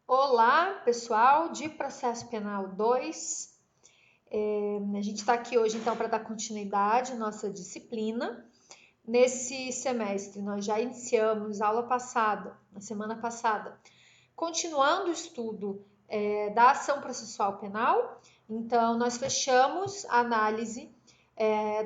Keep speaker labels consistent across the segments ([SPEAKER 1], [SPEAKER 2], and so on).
[SPEAKER 1] Olá, pessoal de Processo Penal 2. A gente está aqui hoje então para dar continuidade à nossa disciplina. Nesse semestre, nós já iniciamos aula passada, na semana passada, continuando o estudo da ação processual penal. Então, nós fechamos a análise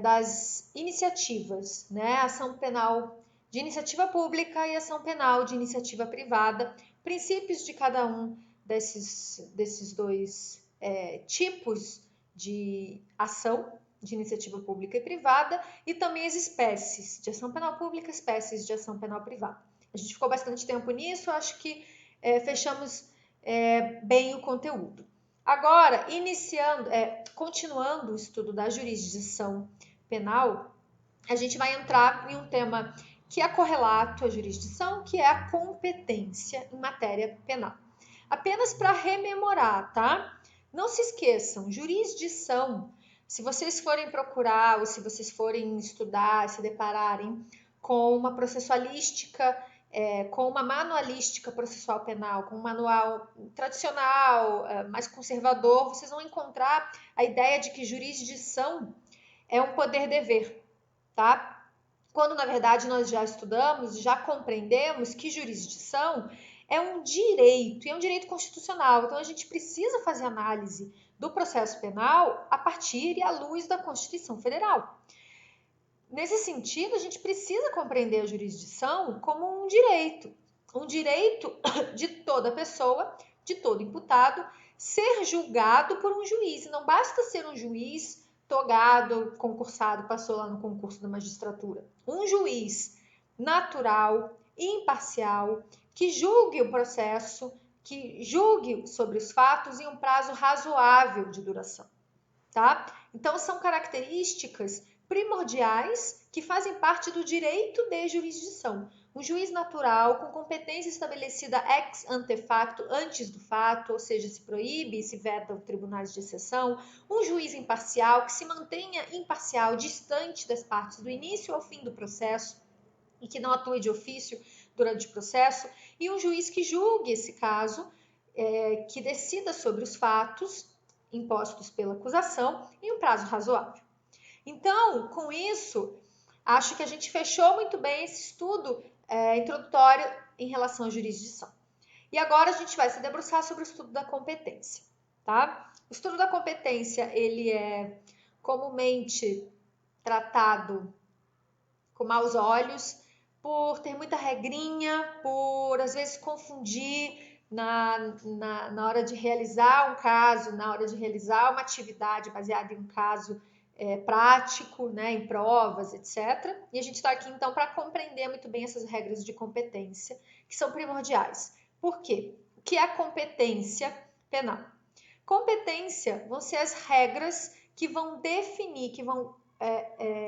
[SPEAKER 1] das iniciativas, né? Ação penal de iniciativa pública e ação penal de iniciativa privada, princípios de cada um desses dois tipos de ação de iniciativa pública e privada e também as espécies de ação penal pública, espécies de ação penal privada. A gente ficou bastante tempo nisso, acho que fechamos bem o conteúdo. Agora, continuando o estudo da jurisdição penal, a gente vai entrar em um tema que é correlato à jurisdição, que é a competência em matéria penal. Apenas para rememorar, tá? Não se esqueçam, jurisdição, se vocês forem procurar ou se vocês forem estudar, se depararem com uma processualística, com uma manualística processual penal, com um manual tradicional, mais conservador, vocês vão encontrar a ideia de que jurisdição é um poder-dever, tá? Quando na verdade nós já estudamos, já compreendemos que jurisdição é um direito, e é um direito constitucional. Então a gente precisa fazer análise do processo penal a partir e à luz da Constituição Federal. Nesse sentido, a gente precisa compreender a jurisdição como um direito de toda pessoa, de todo imputado, ser julgado por um juiz. Não basta ser um juiz togado, concursado, passou lá no concurso da magistratura. Um juiz natural, imparcial, que julgue o processo, que julgue sobre os fatos em um prazo razoável de duração, tá? Então, são características primordiais que fazem parte do direito de jurisdição. Um juiz natural com competência estabelecida ex ante facto, antes do fato, ou seja, se proíbe e se veta tribunais de exceção. Um juiz imparcial que se mantenha imparcial, distante das partes do início ao fim do processo e que não atue de ofício durante o processo. E um juiz que julgue esse caso, que decida sobre os fatos impostos pela acusação em um prazo razoável. Então, com isso, acho que a gente fechou muito bem esse estudo introdutório em relação à jurisdição. E agora a gente vai se debruçar sobre o estudo da competência, tá? O estudo da competência, ele é comumente tratado com maus olhos, por ter muita regrinha, por às vezes confundir na hora de realizar um caso, na hora de realizar uma atividade baseada em um caso prático, né, em provas, etc. E a gente está aqui então para compreender muito bem essas regras de competência, que são primordiais. Por quê? O que é competência penal? Competência vão ser as regras que vão definir, que vão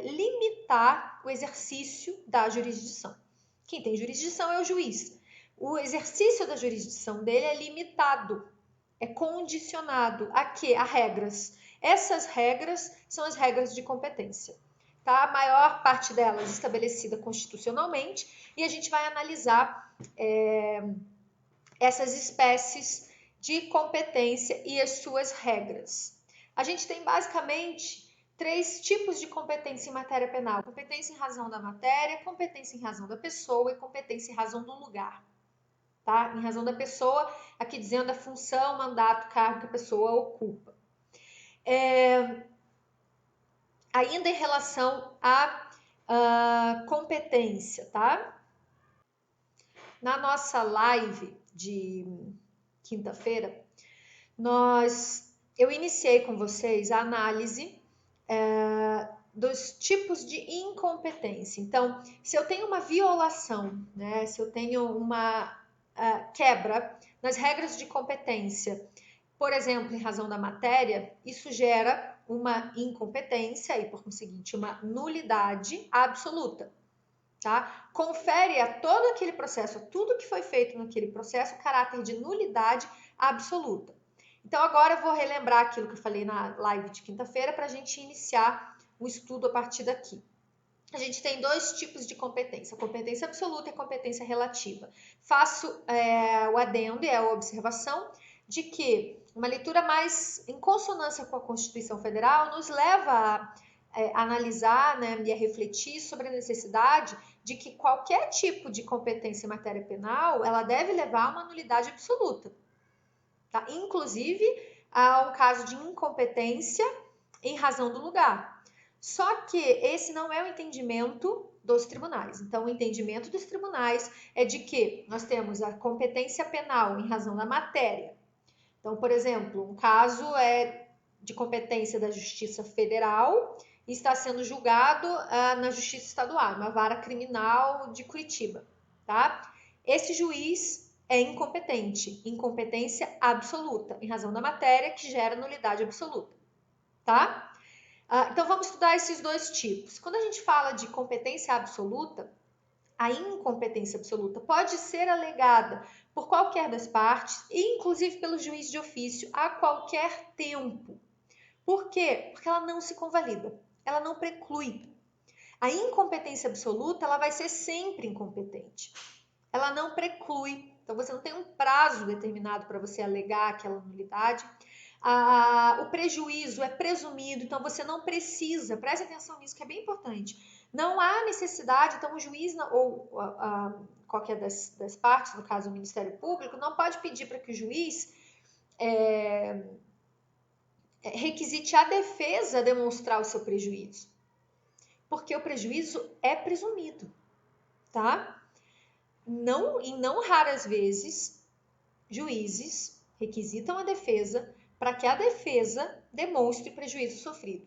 [SPEAKER 1] limitar o exercício da jurisdição. Quem tem jurisdição é o juiz. O exercício da jurisdição dele é limitado, é condicionado a quê? A regras. Essas regras são as regras de competência. Tá? A maior parte delas estabelecida constitucionalmente, e a gente vai analisar essas espécies de competência e as suas regras. A gente tem basicamente três tipos de competência em matéria penal: competência em razão da matéria, competência em razão da pessoa e competência em razão do lugar. Tá? Em razão da pessoa, aqui dizendo a função, mandato, cargo que a pessoa ocupa. Ainda em relação à competência, tá? Na nossa live de quinta-feira, eu iniciei com vocês a análise dos tipos de incompetência. Então, se eu tenho uma violação, né, se eu tenho uma quebra nas regras de competência, por exemplo, em razão da matéria, isso gera uma incompetência e, por conseguinte, uma nulidade absoluta. Tá? Confere a todo aquele processo, a tudo que foi feito naquele processo, o caráter de nulidade absoluta. Então, agora eu vou relembrar aquilo que eu falei na live de quinta-feira para a gente iniciar o estudo a partir daqui. a gente tem dois tipos de competência, competência absoluta e competência relativa. Faço o adendo e a observação de que uma leitura mais em consonância com a Constituição Federal nos leva a analisar, né, e a refletir sobre a necessidade de que qualquer tipo de competência em matéria penal, ela deve levar a uma nulidade absoluta. Tá? Inclusive, há um caso de incompetência em razão do lugar. Só que esse não é o entendimento dos tribunais. Então, o entendimento dos tribunais é de que nós temos a competência penal em razão da matéria. Então, por exemplo, um caso é de competência da Justiça Federal e está sendo julgado na Justiça Estadual, uma vara criminal de Curitiba, tá? Esse juiz é incompetente, incompetência absoluta, em razão da matéria que gera nulidade absoluta, tá? Então, vamos estudar esses dois tipos. Quando a gente fala de competência absoluta, a incompetência absoluta pode ser alegada por qualquer das partes, inclusive pelo juiz de ofício, a qualquer tempo. Por quê? Porque ela não se convalida, ela não preclui. A incompetência absoluta, ela vai ser sempre incompetente. Ela não preclui. Então, você não tem um prazo determinado para você alegar aquela nulidade. O prejuízo é presumido, então você não precisa, preste atenção nisso que é bem importante. Não há necessidade, então o juiz ou qualquer das partes, no caso o Ministério Público, não pode pedir para que o juiz requisite a defesa demonstrar o seu prejuízo, porque o prejuízo é presumido, tá? Não raras vezes, juízes requisitam a defesa para que a defesa demonstre prejuízo sofrido.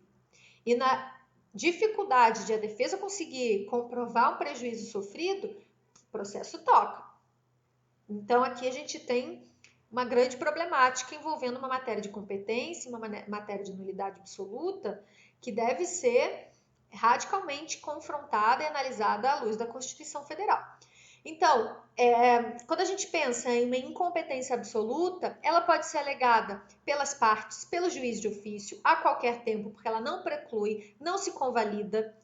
[SPEAKER 1] E na dificuldade de a defesa conseguir comprovar um prejuízo sofrido, o processo toca. Então, aqui a gente tem uma grande problemática envolvendo uma matéria de competência, uma matéria de nulidade absoluta, que deve ser radicalmente confrontada e analisada à luz da Constituição Federal. Então, quando a gente pensa em uma incompetência absoluta, ela pode ser alegada pelas partes, pelo juiz de ofício, a qualquer tempo, porque ela não preclui, não se convalida,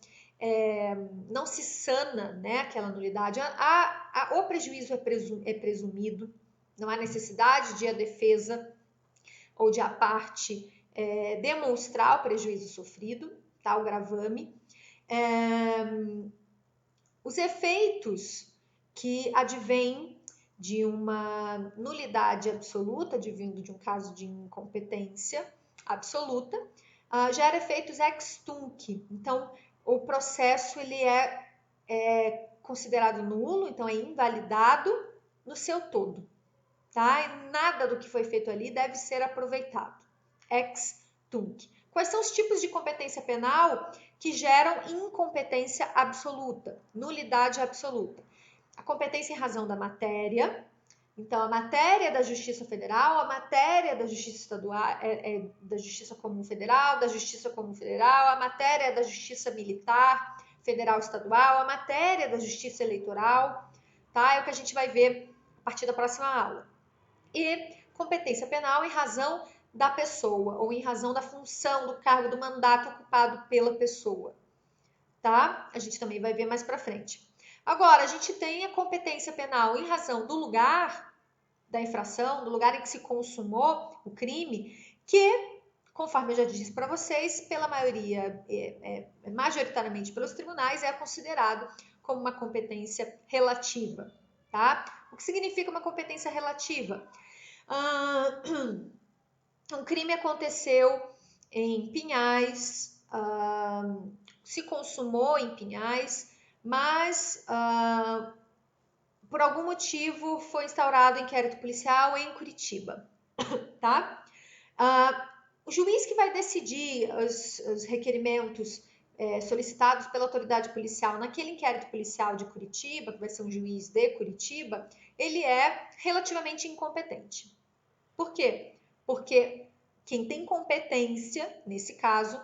[SPEAKER 1] não se sana, né, aquela nulidade. O prejuízo é presumido, não há necessidade de a defesa ou de a parte demonstrar o prejuízo sofrido, tá, o gravame. Os efeitos que advém de uma nulidade absoluta, advindo de um caso de incompetência absoluta, gera efeitos ex tunc. Então, o processo ele é considerado nulo, então é invalidado no seu todo, tá? E nada do que foi feito ali deve ser aproveitado. Ex tunc. Quais são os tipos de competência penal que geram incompetência absoluta, nulidade absoluta? A competência em razão da matéria. Então, a matéria da Justiça Federal, a matéria da Justiça Estadual, da Justiça Comum Federal, da Justiça Comum Federal, a matéria da Justiça Militar Federal Estadual, a matéria da Justiça Eleitoral, tá? É o que a gente vai ver a partir da próxima aula. E competência penal em razão da pessoa, ou em razão da função, do cargo, do mandato ocupado pela pessoa, tá? A gente também vai ver mais para frente. Agora, a gente tem a competência penal em razão do lugar da infração, do lugar em que se consumou o crime, que, conforme eu já disse para vocês, pela maioria, majoritariamente pelos tribunais, é considerado como uma competência relativa, tá? O que significa uma competência relativa? Um crime aconteceu em Pinhais, se consumou em Pinhais, mas por algum motivo foi instaurado inquérito policial em Curitiba, tá? O juiz que vai decidir os requerimentos solicitados pela autoridade policial naquele inquérito policial de Curitiba, que vai ser um juiz de Curitiba, ele é relativamente incompetente. Por quê? Porque quem tem competência, nesse caso,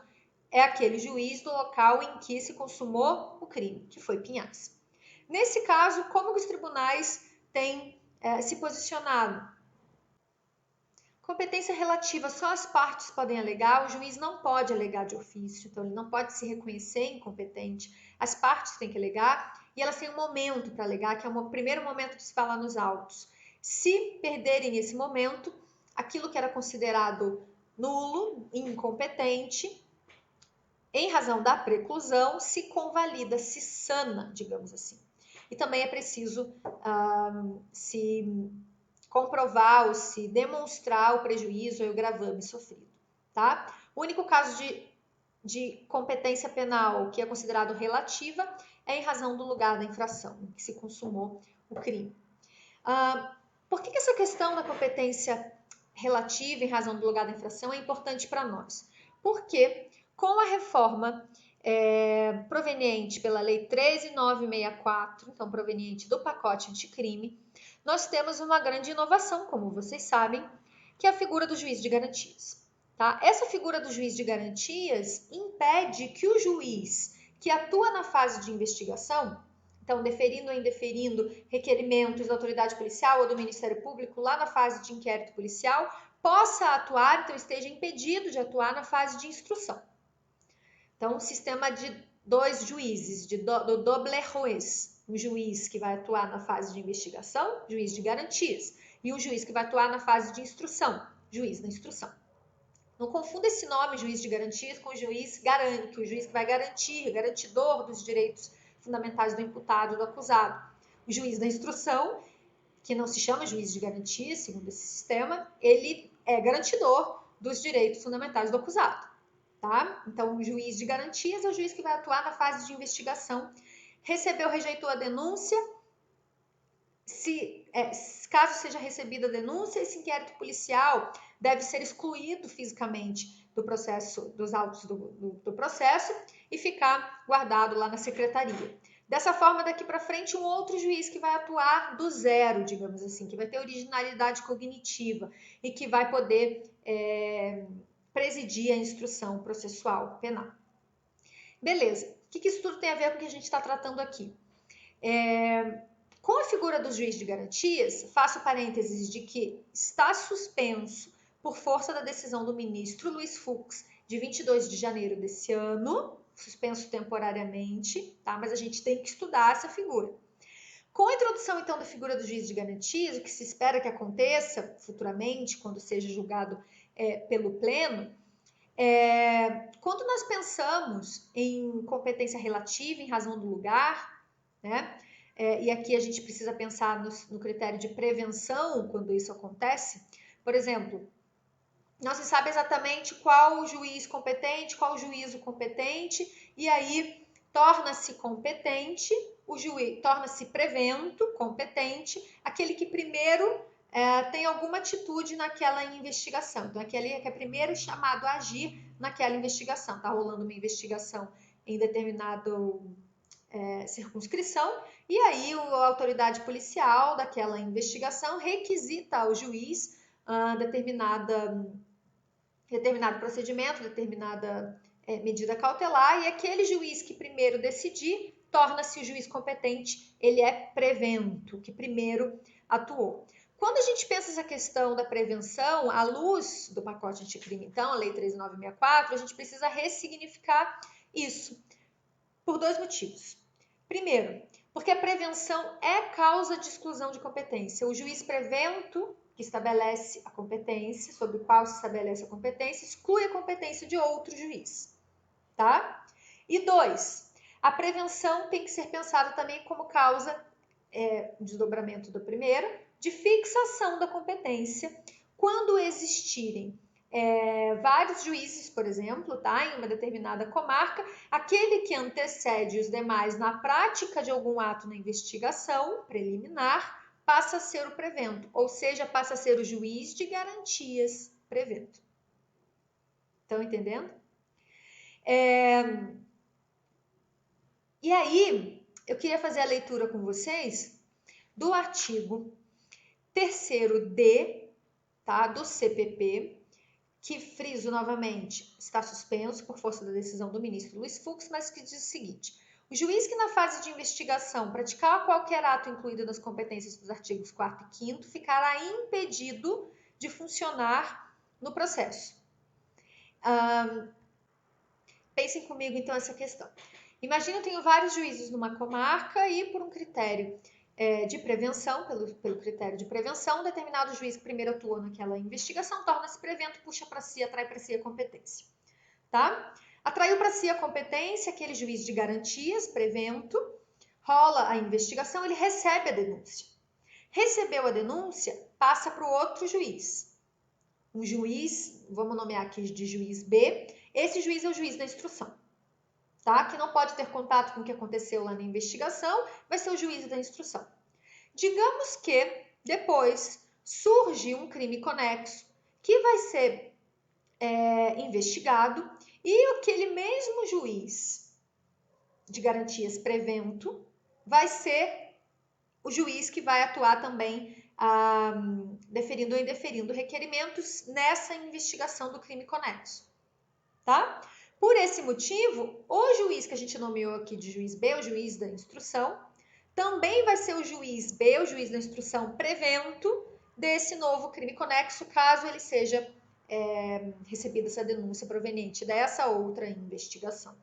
[SPEAKER 1] é aquele juiz do local em que se consumou o crime, que foi Pinhais. Nesse caso, como os tribunais têm se posicionado? Competência relativa, só as partes podem alegar, o juiz não pode alegar de ofício, então ele não pode se reconhecer incompetente. As partes têm que alegar e elas têm um momento para alegar, que é o primeiro momento que se fala nos autos. Se perderem esse momento, aquilo que era considerado nulo, incompetente, em razão da preclusão, se convalida, se sana, digamos assim. E também é preciso se comprovar ou se demonstrar o prejuízo ou o gravame sofrido, tá? O único caso de competência penal que é considerado relativa é em razão do lugar da infração em que se consumou o crime. Por que essa questão da competência relativa em razão do lugar da infração é importante para nós? Porque com a reforma proveniente pela Lei 13.964, então proveniente do pacote anticrime, nós temos uma grande inovação, como vocês sabem, que é a figura do juiz de garantias. Tá? Essa figura do juiz de garantias impede que o juiz que atua na fase de investigação, então deferindo ou indeferindo requerimentos da autoridade policial ou do Ministério Público lá na fase de inquérito policial, possa atuar, então esteja impedido de atuar na fase de instrução. Então, um sistema de dois juízes, do doble juez, um juiz que vai atuar na fase de investigação, juiz de garantias, e um juiz que vai atuar na fase de instrução, juiz da instrução. Não confunda esse nome, juiz de garantias, com o juiz garante, que o juiz que vai garantir, garantidor dos direitos fundamentais do imputado, do acusado. O juiz da instrução, que não se chama juiz de garantias, segundo esse sistema, ele é garantidor dos direitos fundamentais do acusado. Tá? Então, o juiz de garantias é o juiz que vai atuar na fase de investigação. Recebeu, rejeitou a denúncia. Caso seja recebida a denúncia, esse inquérito policial deve ser excluído fisicamente do processo, dos autos do processo e ficar guardado lá na secretaria. Dessa forma, daqui para frente, um outro juiz que vai atuar do zero, digamos assim, que vai ter originalidade cognitiva e que vai poder presidir a instrução processual penal. Beleza, o que isso tudo tem a ver com o que a gente está tratando aqui? Com a figura do juiz de garantias, faço parênteses de que está suspenso por força da decisão do ministro Luiz Fux, de 22 de janeiro desse ano, suspenso temporariamente, tá? Mas a gente tem que estudar essa figura. Com a introdução, então, da figura do juiz de garantias, o que se espera que aconteça futuramente, quando seja julgado pelo pleno, quando nós pensamos em competência relativa em razão do lugar, né? E aqui a gente precisa pensar no critério de prevenção quando isso acontece. Por exemplo, não se sabe exatamente qual o juiz competente, qual o juízo competente, e aí torna-se competente, o juiz torna-se prevento, competente, aquele que primeiro tem alguma atitude naquela investigação. Então, aquele que é primeiro chamado a agir naquela investigação. Está rolando uma investigação em determinado circunscrição, e aí a autoridade policial daquela investigação requisita ao juiz determinado procedimento, determinada medida cautelar, e aquele juiz que primeiro decidir torna-se o juiz competente, ele é prevento, que primeiro atuou. Quando a gente pensa essa questão da prevenção, à luz do pacote anticrime, então, a Lei 13.964, a gente precisa ressignificar isso por dois motivos. Primeiro, porque a prevenção é causa de exclusão de competência. O juiz prevento, que estabelece a competência, sobre o qual se estabelece a competência, exclui a competência de outro juiz, tá? E dois, a prevenção tem que ser pensada também como causa, desdobramento do primeiro, de fixação da competência, quando existirem vários juízes, por exemplo, tá, em uma determinada comarca, aquele que antecede os demais na prática de algum ato na investigação preliminar passa a ser o prevento, ou seja, passa a ser o juiz de garantias prevento. Estão entendendo? E aí, eu queria fazer a leitura com vocês do artigo 3º-D, tá, do CPP, que friso novamente, está suspenso por força da decisão do ministro Luiz Fux, mas que diz o seguinte: o juiz que na fase de investigação praticar qualquer ato incluído nas competências dos artigos 4º e 5º ficará impedido de funcionar no processo. Pensem comigo, então, essa questão. Imagina, eu tenho vários juízes numa comarca e por um critério de prevenção, pelo critério de prevenção, um determinado juiz que primeiro atua naquela investigação torna-se prevento, puxa para si, atrai para si a competência. Tá? Atraiu para si a competência, aquele juiz de garantias, prevento, rola a investigação, ele recebe a denúncia. Recebeu a denúncia, passa para o outro juiz. Um juiz, vamos nomear aqui de juiz B, esse juiz é o juiz da instrução, tá? Que não pode ter contato com o que aconteceu lá na investigação, vai ser o juiz da instrução. Digamos que depois surge um crime conexo que vai ser investigado e aquele mesmo juiz de garantias prevento vai ser o juiz que vai atuar também deferindo ou indeferindo requerimentos nessa investigação do crime conexo, tá? Por esse motivo, o juiz que a gente nomeou aqui de juiz B, o juiz da instrução, também vai ser o juiz B, o juiz da instrução prevento desse novo crime conexo, caso ele seja recebida essa denúncia proveniente dessa outra investigação.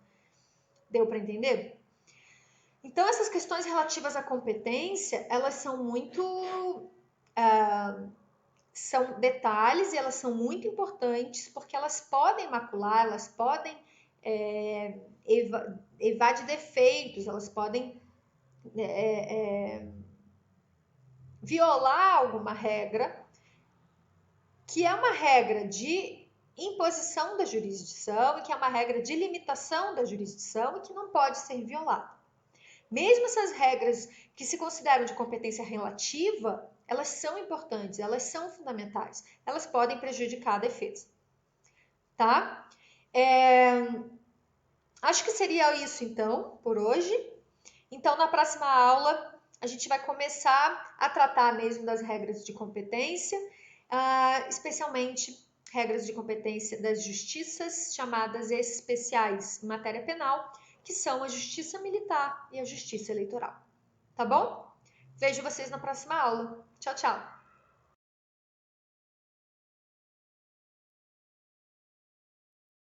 [SPEAKER 1] Deu para entender? Então, essas questões relativas à competência, elas são muito... são detalhes e elas são muito importantes porque elas podem macular, elas podem evadir defeitos, elas podem violar alguma regra, que é uma regra de imposição da jurisdição e que é uma regra de limitação da jurisdição e que não pode ser violada. Mesmo essas regras que se consideram de competência relativa, elas são importantes, elas são fundamentais, elas podem prejudicar a defesa, tá? Acho que seria isso então, por hoje. Então, na próxima aula, a gente vai começar a tratar mesmo das regras de competência, especialmente regras de competência das justiças chamadas especiais em matéria penal, que são a justiça militar e a justiça eleitoral. Tá bom? Vejo vocês na próxima aula. Tchau, tchau!